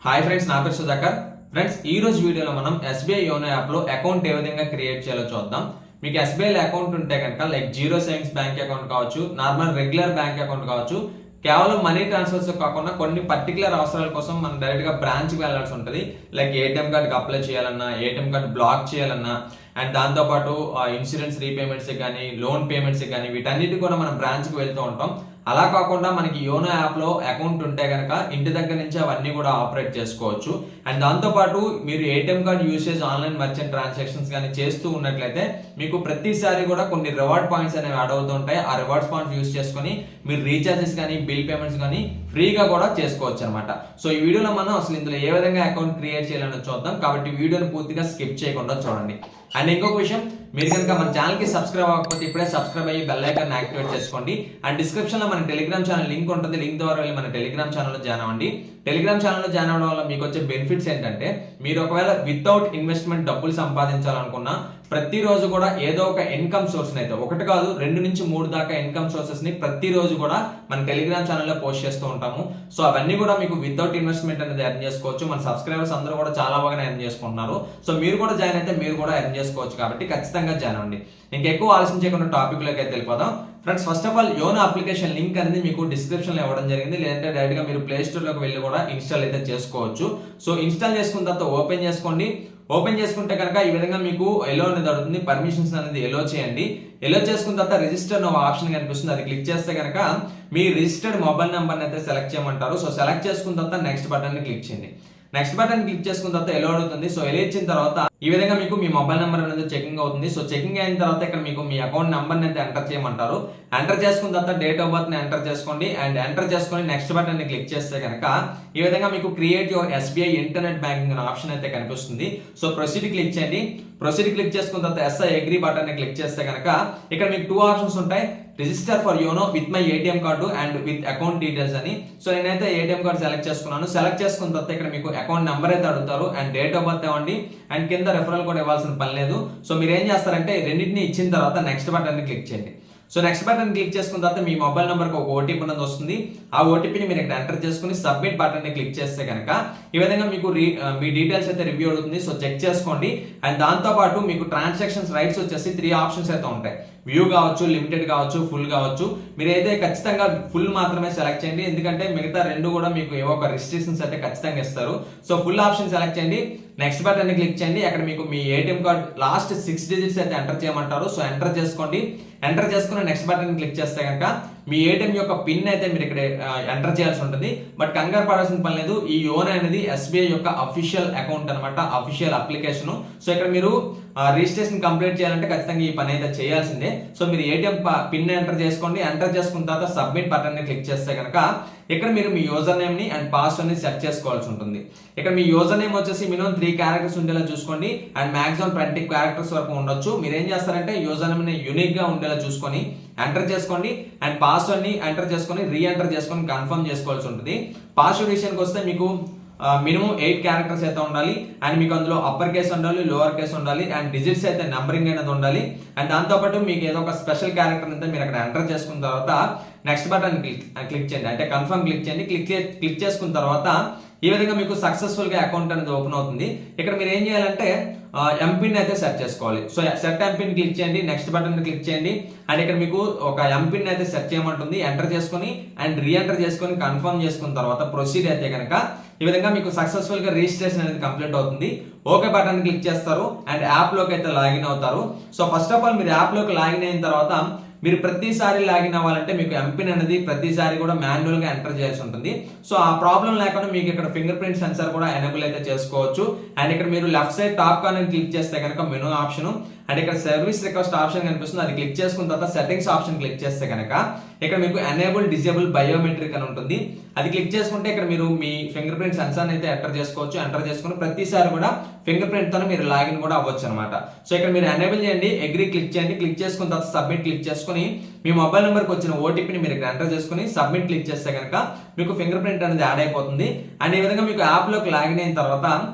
Hi friends, నా పేరు Sudhakar. Friends, ఈ రోజు వీడియోలో మనం ఎస్బీఐ యోనో యాప్ లో అకౌంట్ ఏ విధంగా క్రియేట్ చేయాలో చూద్దాం. మీకు ఎస్బీఐ అకౌంట్ ఉంటే కనుక like zero savings bank account కావచ్చు, నార్మల్ రెగ్యులర్ బ్యాంక్ అకౌంట్ కావచ్చు, కేవలం మనీ ట్రాన్స్ఫర్స్ కాకుండా కొన్ని పర్టికులర్ అవసరాల కోసం మనం డైరెక్ట్ గా బ్రాంచ్ కి వెళ్లాల్సి ఉంటుంది. లైక్ ఏటీఎం కార్డ్ అప్లై చేయాలన్నా, ఏటీఎం కార్డ్ బ్లాక్ చేయాలన్నా, అండ్ దాంతో పాటు ఇన్సూరెన్స్ రీపేమెంట్స్ కానీ, లోన్ పేమెంట్స్ కానీ, వీటన్నిటి కూడా మనం బ్రాంచ్ కి వెళ్తూ ఉంటాం. అలా కాకుండా మనకి యోనో యాప్ లో అకౌంట్ ఉంటే కనుక ఇంటి దగ్గర నుంచి అవన్నీ కూడా ఆపరేట్ చేసుకోవచ్చు. అండ్ దాంతో పాటు మీరు ATM card usage, online merchant transactions కానీ చేస్తూ ఉన్నట్లయితే మీకు ప్రతిసారి కూడా కొన్ని రివార్డ్ పాయింట్స్ అనేవి యాడ్ అవుతూ ఉంటాయి. ఆ రివార్డ్స్ పాయింట్స్ యూస్ చేసుకొని మీరు రీఛార్జెస్ కానీ, బిల్ పేమెంట్స్ కానీ ఫ్రీగా కూడా చేసుకోవచ్చు అనమాట. సో ఈ వీడియోలో మనం అసలు ఇందులో ఏ విధంగా అకౌంట్ క్రియేట్ చేయాలని చూద్దాం. కాబట్టి వీడియోని పూర్తిగా స్కిప్ చేయకుండా చూడండి. అండ్ ఇంకొక విషయం, మీరు కనుక మన ఛానల్ కి సబ్స్క్రైబ్ అవ్వకపోతే ఇప్పుడే సబ్స్క్రైబ్ అయ్యి బెల్ ఐకాన్ యాక్టివేట్ చేసుకోండి. అండ్ డిస్క్రిప్షన్ లో మన టెలిగ్రామ్ ఛానల్ లింక్ ఉంటుంది. లింక్ ద్వారా వెళ్ళి మన టెలిగ్రామ్ ఛానల్లో జాయిన్ అవ్వండి. టెలిగ్రామ్ ఛానల్లో జాయిన్ అవ్వడం వల్ల మీకు వచ్చే బెనిఫిట్స్ ఏంటంటే, మీరు ఒకవేళ వితౌట్ ఇన్వెస్ట్మెంట్ డబ్బులు సంపాదించాలనుకున్నా ప్రతిరోజు కూడా ఏదో ఒక ఇన్కమ్ సోర్స్ అయితే, ఒకటి కాదు 2 నుంచి 3 దాకా ఇన్కమ్ సోర్సెస్ ని ప్రతిరోజు కూడా మన టెలిగ్రామ్ ఛానల్లో పోస్ట్ చేస్తూ ఉంటాము. సో అవన్నీ కూడా మీకు వితౌట్ ఇన్వెస్ట్మెంట్ అనేది ఎర్న్ చేసుకోవచ్చు. మన సబ్స్క్రైబర్స్ అందరూ కూడా చాలా బాగా ఎర్న్ చేసుకుంటున్నారు. సో మీరు కూడా జాయిన్ అయితే మీరు కూడా ఎర్న్ చేసుకోవచ్చు. కాబట్టి ఖచ్చితంగా జాయిన్ అవ్వండి. ఇంకెక్కువ ఆలోచన చేయకుండా టాపిక్ లోకి అయితే వెళ్ళిపోదాం. Friends, first of all YONO application link అనేది మీకు డిస్క్రిప్షన్ లో ఇవ్వడం జరిగింది. లేదంటే డైరెక్ట్ గా మీరు ప్లే స్టోర్ లోకి వెళ్ళి కూడా ఇన్స్టాల్ అయితే చేసుకోవచ్చు. సో ఇన్స్టాల్ చేసుకున్న తర్వాత ఓపెన్ చేసుకోండి. ఓపెన్ చేసుకుంటే కనుక ఈ విధంగా మీకు ఎలో అనేది అడుగుతుంది. పర్మిషన్స్ అనేది ఎలో చేయండి. ఎలో చేసుకున్న తర్వాత రిజిస్టర్ అనే ఆప్షన్ కనిపిస్తుంది. అది క్లిక్ చేస్తే కనుక మీ రిజిస్టర్డ్ మొబైల్ నెంబర్ అయితే సెలెక్ట్ చేయమంటారు. సో సెలెక్ట్ చేసుకున్న తర్వాత నెక్స్ట్ బటన్ ని క్లిక్ చేయండి. నెక్స్ట్ బటన్ క్లిక్ చేసుకున్న తర్వాత ఎలో అడుగుతుంది. సో ఎలో ఇచ్చిన తర్వాత ఈ విధంగా మీకు మీ మొబైల్ నెంబర్ అనేది చెకింగ్ అవుతుంది. సో చెకింగ్ అయిన తర్వాత ఇక్కడ మీకు మీ అకౌంట్ నెంబర్ అయితే ఎంటర్ చేయమంటారు. ఎంటర్ చేసుకున్న తర్వాత డేట్ ఆఫ్ బర్త్ ని ఎంటర్ చేసుకోండి. అండ్ ఎంటర్ చేసుకొని నెక్స్ట్ బటన్ ని క్లిక్ చేస్తే కనుక ఈ విధంగా మీకు create your SBI internet banking అనే ఆప్షన్ అయితే కనిపిస్తుంది. సో ప్రొసీడ్ క్లిక్ చేయండి. ప్రొసీడ్ క్లిక్ చేసుకున్న తర్వాత ఎస్ఐ అగ్రీ బటన్ ని క్లిక్ చేస్తే కనుక ఇక్కడ మీకు 2 ఆప్షన్స్ ఉంటాయి. Register for YONO with my ATM card and with account details అని. సో నేనైతే ఏటీఎం కార్డు సెలెక్ట్ చేసుకున్నాను. సెలెక్ట్ చేసుకున్న తర్వాత ఇక్కడ మీకు అకౌంట్ నెంబర్ అయితే అడుగుతారు. అండ్ డేట్ ఆఫ్ బర్త్ ఇవ్వండి. అండ్ కింద రెఫరల్ కూడా ఇవ్వాల్సిన పని లేదు. సో మీరు ఏం చేస్తారంటే రెండింటిని ఇచ్చిన తర్వాత నెక్స్ట్ బటన్ ని క్లిక్ చేయండి. సో నెక్స్ట్ బటన్ క్లిక్ చేసుకున్న తర్వాత మీ మొబైల్ నెంబర్ కి ఒక ఓటీపీ అనేది వస్తుంది. ఆ ఓటీపీని మీరు ఇక్కడ ఎంటర్ చేసుకుని సబ్మిట్ బటన్ ని క్లిక్ చేస్తే కనుక ఈ విధంగా మీకు మీ డీటెయిల్స్ అయితే రివ్యూ అవుతుంది. సో చెక్ చేసుకోండి. అండ్ దాంతో పాటు మీకు ట్రాన్సాక్షన్స్ రైట్స్ వచ్చేసి 3 ఆప్షన్స్ అయితే ఉంటాయి. వ్యూ కావచ్చు, లిమిటెడ్ కావచ్చు, ఫుల్ కావచ్చు. మీరైతే ఖచ్చితంగా ఫుల్ మాత్రమే సెలెక్ట్ చేయండి. ఎందుకంటే మిగతా 2 కూడా మీకు ఏవో ఒక రిస్ట్రిక్షన్స్ అయితే ఖచ్చితంగా ఇస్తారు. సో ఫుల్ ఆప్షన్ సెలెక్ట్ చేయండి. నెక్స్ట్ బటన్ ని క్లిక్ చేయండి. అక్కడ మీకు మీ ఏటీఎం కార్డ్ లాస్ట్ 6 డిజిట్స్ అయితే ఎంటర్ చేయమంటారు. సో ఎంటర్ చేసుకోండి. ఎంటర్ చేసుకుని నెక్స్ట్ బటన్ క్లిక్ చేస్తే కనుక మీ ఏటీఎం యొక్క పిన్ అయితే మీరు ఇక్కడ ఎంటర్ చేయాల్సి ఉంటుంది. బట్ కంగారు పడాల్సిన పని లేదు. ఈ యోనో అనేది ఎస్బీఐ యొక్క అఫీషియల్ అకౌంట్ అనమాట, అఫీషియల్ అప్లికేషన్. సో ఇక్కడ మీరు రిజిస్ట్రేషన్ కంప్లీట్ చేయాలంటే ఖచ్చితంగా ఈ పని అయితే చేయాల్సిందే. సో మీరు ఏటీఎం పిన్ ఎంటర్ చేసుకోండి. ఎంటర్ చేసుకున్న తర్వాత సబ్మిట్ బటన్ ని క్లిక్ చేస్తే కనుక ఇక్కడ మీరు మీ యూజర్ నేమ్ ని అండ్ పాస్వర్డ్ ని సెట్ చేసుకోవాల్సి ఉంటుంది. ఇక్కడ మీ యూజర్ నేమ్ వచ్చేసి మినిమం 3 క్యారెక్టర్స్ ఉండేలా చూసుకోండి. అండ్ మాక్సిమం 20 క్యారెక్టర్స్ వరకు ఉండొచ్చు. మీరు ఏం చేస్తారంటే యూజర్ నేమ్ ని యూనిక్ గా ఉండేలా చూసుకొని ఎంటర్ చేసుకోండి. అండ్ పాస్వర్డ్ ని ఎంటర్ చేసుకొని రీ ఎంటర్ చేసుకొని కన్ఫర్మ్ చేసుకోవాల్సి ఉంటుంది. పాస్వర్డ్ విషయానికి వస్తే మీకు మినిమం 8 క్యారెక్టర్స్ అయితే ఉండాలి. అండ్ మీకు అందులో అప్పర్ కేస్ ఉండాలి, లోవర్ కేస్ ఉండాలి, అండ్ డిజిట్స్ అయితే నంబరింగ్ అనేది ఉండాలి. అండ్ దాంతోపాటు మీకు ఏదో ఒక స్పెషల్ క్యారెక్టర్ అయితే మీరు అక్కడ ఎంటర్ చేసుకున్న తర్వాత నెక్స్ట్ బటన్ క్లిక్ చేయండి. అంటే కన్ఫర్మ్ క్లిక్ చేయండి. క్లిక్ చేసుకున్న తర్వాత ఈ విధంగా మీకు సక్సెస్ఫుల్ గా అకౌంట్ అనేది ఓపెన్ అవుతుంది. ఇక్కడ మీరు ఏం చేయాలంటే ఎంపిన్ అయితే సెట్ చేసుకోవాలి. సో సెట్ ఎంపిన్ క్లిక్ చేయండి. నెక్స్ట్ బటన్ క్లిక్ చేయండి. అండ్ ఇక్కడ మీకు ఒక ఎంపిన్ అయితే సెట్ చేయమంటుంది. ఎంటర్ చేసుకొని అండ్ రీ ఎంటర్ చేసుకొని కన్ఫర్మ్ చేసుకున్న తర్వాత ప్రొసీడ్ అయితే కనుక ఈ విధంగా మీకు సక్సెస్ఫుల్ గా రిజిస్ట్రేషన్ అనేది కంప్లీట్ అవుతుంది. ఓకే బటన్ క్లిక్ చేస్తారు అండ్ యాప్ లోకి అయితే లాగిన్ అవుతారు. సో ఫస్ట్ ఆఫ్ ఆల్ మీరు యాప్ లోకి లాగిన్ అయిన తర్వాత మీరు ప్రతిసారి లాగిన్ అవ్వాలంటే మీకు ఎంపిన్ అనేది ప్రతిసారి కూడా మాన్యువల్ గా ఎంటర్ చేయాల్సి ఉంటుంది. సో ఆ ప్రాబ్లం లేకుండా మీకు ఇక్కడ ఫింగర్ ప్రింట్ సెన్సార్ కూడా ఎనేబుల్ అయితే చేసుకోవచ్చు. అండ్ ఇక్కడ మీరు left side top corner click చేస్తే కనుక మెనూ ఆప్షన్ అండ్ ఇక్కడ సర్వీస్ రిక్వెస్ట్ ఆప్షన్ కనిపిస్తుంది. అది క్లిక్ చేసుకున్న తర్వాత సెట్టింగ్స్ ఆప్షన్ క్లిక్ చేస్తే కనుక ఇక్కడ మీకు ఎనేబుల్ డిజేబుల్ బయోమెట్రిక్ అని ఉంటుంది. అది క్లిక్ చేసుకుంటే ఇక్కడ మీరు మీ ఫింగర్ ప్రింట్ సెన్సార్ అయితే ఎంటర్ చేసుకోవచ్చు. ఎంటర్ చేసుకుని ప్రతిసారి కూడా ఫింగర్ ప్రింట్ తో మీరు లాగిన్ కూడా అవ్వచ్చు అనమాట. సో ఇక్కడ మీరు ఎనేబుల్ చేయండి, అగ్రీ క్లిక్ చేయండి. క్లిక్ చేసుకున్న తర్వాత సబ్మిట్ క్లిక్ చేసుకుని మీ మొబైల్ నెంబర్కి వచ్చిన ఓటీపీని మీరు ఇక్కడ ఎంటర్ చేసుకుని సబ్మిట్ క్లిక్ చేస్తే కనుక మీకు ఫింగర్ ప్రింట్ అనేది యాడ్ అయిపోతుంది. అండ్ ఈ విధంగా మీకు యాప్ లోకి లాగిన్ అయిన తర్వాత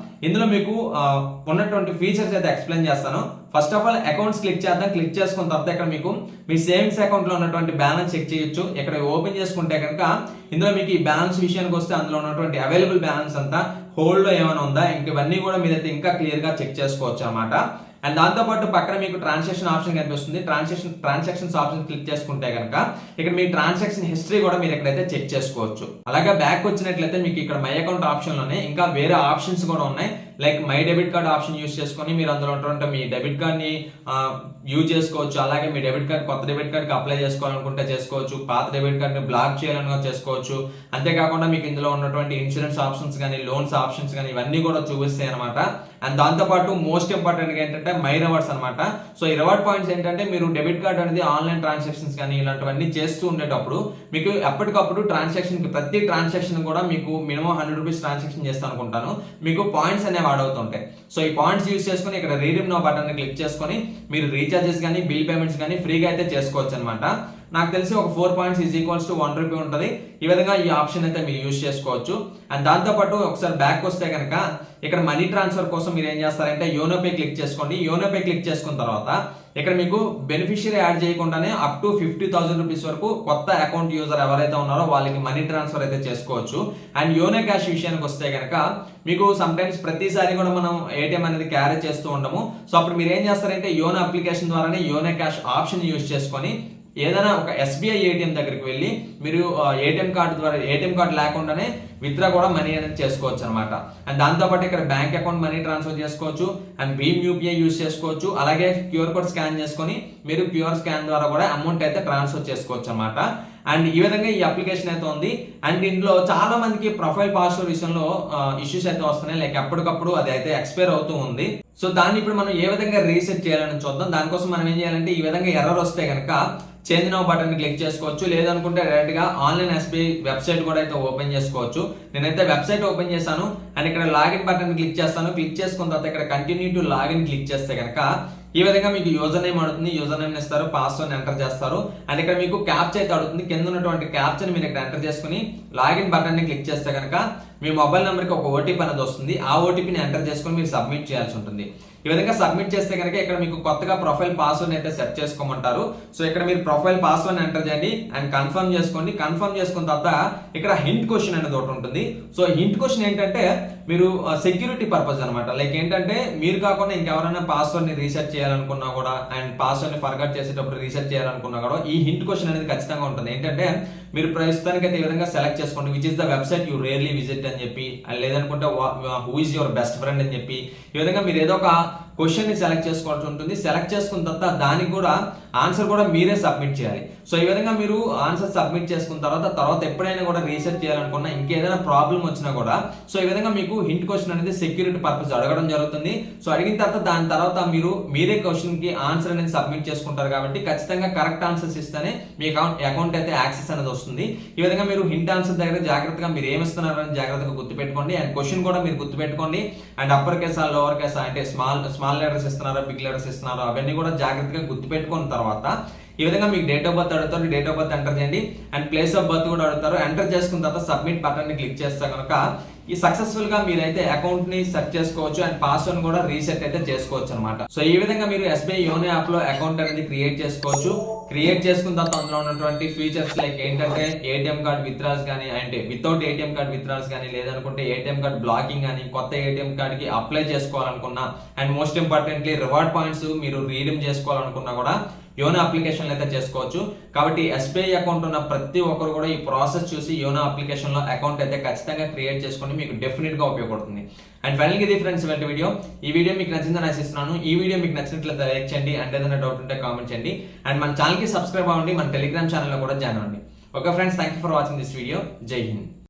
ఇందులో మీకు ఉన్నటువంటి ఫీచర్స్ అయితే ఎక్స్ప్లెయిన్ చేస్తాను. First of all accounts click చేద్దాం. క్లిక్ చేసుకున్న తర్వాత ఇక్కడ మీకు మీ సేవింగ్స్ అకౌంట్ లో ఉన్నటువంటి బ్యాలెన్స్ చెక్ చేయొచ్చు. ఇక్కడ ఓపెన్ చేసుకుంటే కనుక ఇందులో మీకు ఈ బ్యాలెన్స్ విషయానికి వస్తే అందులో ఉన్నటువంటి అవైలబుల్ బ్యాలెన్స్ అంతా హోల్డ్ లో ఏమైనా ఉందా, ఇంక ఇవన్నీ కూడా మీరైతే ఇంకా క్లియర్ గా చెక్ చేసుకోవచ్చు అన్నమాట. అండ్ దాంతోపాటు పక్కన మీకు ట్రాన్సాక్షన్ ఆప్షన్ కనిపిస్తుంది. ట్రాన్సాక్షన్స్ ఆప్షన్ క్లిక్ చేసుకుంటే కనుక ఇక్కడ మీ ట్రాన్సాక్షన్ హిస్టరీ కూడా మీరు ఎక్కడైతే చెక్ చేసుకోవచ్చు. అలాగే బ్యాక్ వచ్చినట్లయితే మీకు ఇక్కడ మై అకౌంట్ ఆప్షన్ లోనే ఇంకా వేరే ఆప్షన్స్ కూడా ఉన్నాయి. Like my debit card option use చేసుకొని మీరు అందులో ఉన్నటువంటి మీ డెబిట్ కార్డ్ ని యూజ్ చేసుకోవచ్చు. అలాగే మీ డెబిట్ కార్డ్ కొత్త డెబిట్ కార్డ్ కి అప్లై చేసుకోవాలనుకుంటే చేసుకోవచ్చు. పాత డెబిట్ కార్డ్ ని బ్లాక్ చేయాలనుకో చేసుకోవచ్చు. అంతేకాకుండా మీకు ఇందులో ఉన్నటువంటి ఇన్సూరెన్స్ ఆప్షన్స్ కానీ లోన్స్ ఆప్షన్స్ కానీ ఇవన్నీ కూడా చూపిస్తాయి అనమాట. అండ్ దాంతోపాటు మోస్ట్ ఇంపార్టెంట్ ఏంటంటే మై రివార్డ్స్ అనమాట. సో ఈ రివార్డ్ పాయింట్స్ ఏంటంటే మీరు డెబిట్ కార్డ్ అనేది ఆన్లైన్ ట్రాన్సాక్షన్స్ కానీ ఇలాంటివన్నీ చేస్తూ ఉండేటప్పుడు మీకు ఎప్పటికప్పుడు ప్రతి ట్రాన్సాక్షన్ కూడా మీకు మినిమం 100 రూపీస్ ట్రాన్సాక్షన్ చేస్తాను అనుకుంటాను, మీకు పాయింట్స్ అనేవి యాడ్ అవుతుంటాయి. సో ఈ పాయింట్స్ యూజ్ చేసుకుని ఇక్కడ రీడీమ్ నౌ బటన్ ని క్లిక్ చేసుకొని మీరు రీఛార్జెస్ కానీ బిల్ పేమెంట్స్ కానీ ఫ్రీగా అయితే చేసుకోవచ్చు అనమాట. నాకు తెలిసి ఒక 4 points is equals to 1 rupee ఉంటుంది. ఈ విధంగా ఈ ఆప్షన్ అయితే మీరు యూజ్ చేసుకోవచ్చు. అండ్ దాంతోపాటు ఒకసారి బ్యాక్ వస్తే కనుక ఇక్కడ మనీ ట్రాన్స్ఫర్ కోసం మీరు ఏం చేస్తారంటే యోనో పే క్లిక్ చేసుకోండి. యోనో పే క్లిక్ చేసుకున్న తర్వాత ఇక్కడ మీకు బెనిఫిషియరీ యాడ్ చేయకుండానే అప్ టు 50,000 రూపీస్ వరకు కొత్త అకౌంట్ యూజర్ ఎవరైతే ఉన్నారో వాళ్ళకి మనీ ట్రాన్స్ఫర్ అయితే చేసుకోవచ్చు. అండ్ యోనో క్యాష్ విషయానికి వస్తే కనుక మీకు సమ్ టైమ్స్ ప్రతిసారి కూడా మనం ఏటీఎం అనేది క్యారీ చేస్తూ ఉండము. సో అప్పుడు మీరు ఏం చేస్తారంటే యోనో అప్లికేషన్ ద్వారానే యోనో క్యాష్ ఆప్షన్ యూజ్ చేసుకొని ఏదైనా ఒక ఎస్బీఐ ఏటీఎం దగ్గరికి వెళ్ళి మీరు ఏటీఎం కార్డు లేకుండానే విత్డ్రా కూడా మనీ అనేది చేసుకోవచ్చు అనమాట. అండ్ దాంతోపాటు ఇక్కడ బ్యాంక్ అకౌంట్ మనీ ట్రాన్స్ఫర్ చేసుకోవచ్చు. అండ్ భీమ్ యూపీఐ యూజ్ చేసుకోవచ్చు. అలాగే క్యూఆర్ కోడ్ స్కాన్ చేసుకొని మీరు క్యూఆర్ స్కాన్ ద్వారా కూడా అమౌంట్ అయితే ట్రాన్స్ఫర్ చేసుకోవచ్చు అనమాట. అండ్ ఈ విధంగా ఈ అప్లికేషన్ అయితే ఉంది. అండ్ ఇందులో చాలా మందికి ప్రొఫైల్ పాస్వర్డ్ విషయంలో ఇష్యూస్ అయితే వస్తున్నాయి. లైక్ ఎప్పటికప్పుడు అది అయితే ఎక్స్పైర్ అవుతూ ఉంది. సో దాన్ని ఇప్పుడు మనం ఏ విధంగా రీసెట్ చేయాలని చూద్దాం. దానికోసం మనం ఏం చేయాలంటే ఈ విధంగా ఎర్రర్ వస్తే కనుక చేంజ్ నౌ బటన్ ని క్లిక్ చేసుకోవచ్చు. లేదనుకుంటే డైరెక్ట్ గా ఆన్లైన్ ఎస్బీఐ వెబ్సైట్ కూడా అయితే ఓపెన్ చేసుకోవచ్చు. నేనైతే వెబ్సైట్ ఓపెన్ చేశాను. అండ్ ఇక్కడ లాగిన్ బటన్ ని క్లిక్ చేస్తాను. క్లిక్ చేసుకున్న తర్వాత ఇక్కడ కంటిన్యూ టు లాగిన్ క్లిక్ చేస్తే కనుక ఈ విధంగా మీకు యూజర్ నేమ్ అడుగుతుంది. యూజర్ నేమ్ ఇస్తారు, పాస్వర్డ్ ఎంటర్ చేస్తారు. అండ్ ఇక్కడ మీకు క్యాప్చా అయితే అడుగుతుంది. కింద ఉన్నటువంటి క్యాప్చాని మీరు ఇక్కడ ఎంటర్ చేసుకుని లాగిన్ బటన్ ని క్లిక్ చేస్తే కనుక మీ మొబైల్ నెంబర్ కి ఒక ఓటీపీ అనేది వస్తుంది. ఆ ఓటీపీని ఎంటర్ చేసుకుని మీరు సబ్మిట్ చేయాల్సి ఉంటుంది. ఈ విధంగా సబ్మిట్ చేస్తే కనుక ఇక్కడ మీకు కొత్తగా ప్రొఫైల్ పాస్వర్డ్ అయితే సెట్ చేసుకోమంటారు. సో ఇక్కడ మీరు ప్రొఫైల్ పాస్వర్డ్ ఎంటర్ చేయండి అండ్ కన్ఫర్మ్ చేసుకోండి. కన్ఫర్మ్ చేసుకున్న తర్వాత ఇక్కడ హింట్ క్వశ్చన్ అనేది ఒకటి ఉంటుంది. సో హింట్ క్వశ్చన్ ఏంటంటే మీరు సెక్యూరిటీ పర్పస్ అనమాట. లైక్ ఏంటంటే మీరు కాకుండా ఇంకెవరైనా పాస్వర్డ్ ని రీసెట్ చేయాలనుకున్నా కూడా అండ్ పాస్వర్డ్ ని ఫర్గట్ చేసేటప్పుడు రీసెట్ చేయాలనుకున్నా కూడా ఈ హింట్ క్వశ్చన్ అనేది ఖచ్చితంగా ఉంటుంది. ఏంటంటే మీరు ప్రస్తుతానికి అయితే ఈ విధంగా సెలెక్ట్ చేసుకోండి which is the website you really visit అని చెప్పి, లేదనుకుంటే who is your best friend అని చెప్పి ఈ విధంగా మీరు ఏదో ఒక క్వశ్చన్ ని సెలెక్ట్ చేసుకోవాల్సి ఉంటుంది. సెలెక్ట్ చేసుకున్న తర్వాత దానికి కూడా ఆన్సర్ కూడా మీరే సబ్మిట్ చేయాలి. సో ఈ విధంగా మీరు ఆన్సర్ సబ్మిట్ చేసుకున్న తర్వాత ఎప్పుడైనా కూడా రీసెర్చ్ చేయాలనుకున్నా ఇంకేదైనా ప్రాబ్లం వచ్చినా కూడా సో ఈ విధంగా మీకు హింట్ క్వశ్చన్ అనేది సెక్యూరిటీ పర్పస్ అడగడం జరుగుతుంది. సో అడిగిన తర్వాత దాని తర్వాత మీరే క్వశ్చన్ కి ఆన్సర్ అనేది సబ్మిట్ చేసుకుంటారు కాబట్టి ఖచ్చితంగా కరెక్ట్ ఆన్సర్స్ ఇస్తేనే మీ అకౌంట్ అయితే యాక్సెస్ అనేది వస్తుంది. ఈ విధంగా మీరు హింట్ ఆన్సర్ దగ్గర జాగ్రత్తగా మీరు ఏమి ఇస్తున్నారని జాగ్రత్తగా గుర్తుపెట్టుకోండి. అండ్ క్వశ్చన్ కూడా మీరు గుర్తుపెట్టుకోండి. అండ్ అప్పర్ కేసా లోవర్ కేసా అంటే స్మాల్ లెటర్స్ ఇస్తున్నారా బిగ్ లెటర్స్ ఇస్తున్నారా అవన్నీ కూడా జాగ్రత్తగా గుర్తుపెట్టుకున్న తర్వాత ఈ విధంగా మీకు డేట్ ఆఫ్ బర్త్ అడుగుతారు. డేట్ ఆఫ్ బర్త్ ఎంటర్ చేయండి అండ్ ప్లేస్ ఆఫ్ బర్త్ కూడా అడుగుతారు. ఎంటర్ చేసుకున్న తర్వాత సబ్మిట్ బటన్ ని క్లిక్ చేస్తే కనుక ఈ సక్సెస్ఫుల్ గా మీరైతే అకౌంట్ ని సెట్ చేసుకోవచ్చు అండ్ పాస్వర్డ్ కూడా రీసెట్ అయితే చేసుకోవచ్చు అనమాట. సో ఈ విధంగా మీరు ఎస్బీఐ యోనో యాప్ లో అకౌంట్ అనేది క్రియేట్ చేసుకోవచ్చు. క్రియేట్ చేసుకున్న తర్వాత అందులో ఉన్నటువంటి ఫీచర్స్ లైక్ ఏంటంటే ఏటీఎం కార్డ్ విత్డ్రాల్స్ కానీ అంటే వితౌట్ ఏటీఎం కార్డ్ విత్డ్రాల్స్ కానీ లేదనుకుంటే ఏటీఎం కార్డ్ బ్లాకింగ్ కానీ కొత్త ఏటీఎం కార్డ్ కి అప్లై చేసుకోవాలనుకున్నా and most importantly reward points మీరు రీడీమ్ చేసుకోవాలనుకున్నా కూడా యోనో అప్లికేషన్ అయితే చేసుకోవచ్చు. కాబట్టి ఎస్బీఐ అకౌంట్ ఉన్న ప్రతి ఒక్కరు కూడా ఈ ప్రాసెస్ చూసి యోనో అప్లికేషన్ లో అకౌంట్ అయితే ఖచ్చితంగా క్రియేట్ చేసుకుని మీకు డెఫినెట్ గా ఉపయోగపడుతుంది. అండ్ ఫైనల్ ఇది ఫ్రెండ్స్ ఇలాంటి వీడియో. ఈ వీడియో మీకు నచ్చిందని ఆశిస్తున్నాను. ఈ వీడియో మీకు నచ్చినట్లయితే లైక్ చేయండి అండ్ ఏదైనా డౌట్ ఉంటే కామెంట్ చేయండి అండ్ మన ఛానల్ కి సబ్స్క్రైబ్ అవ్వండి. మన టెలిగ్రామ్ ఛానల్ లో కూడా జాయిన్ అవ్వండి. Okay friends, thank you for watching this video. జై హింద్.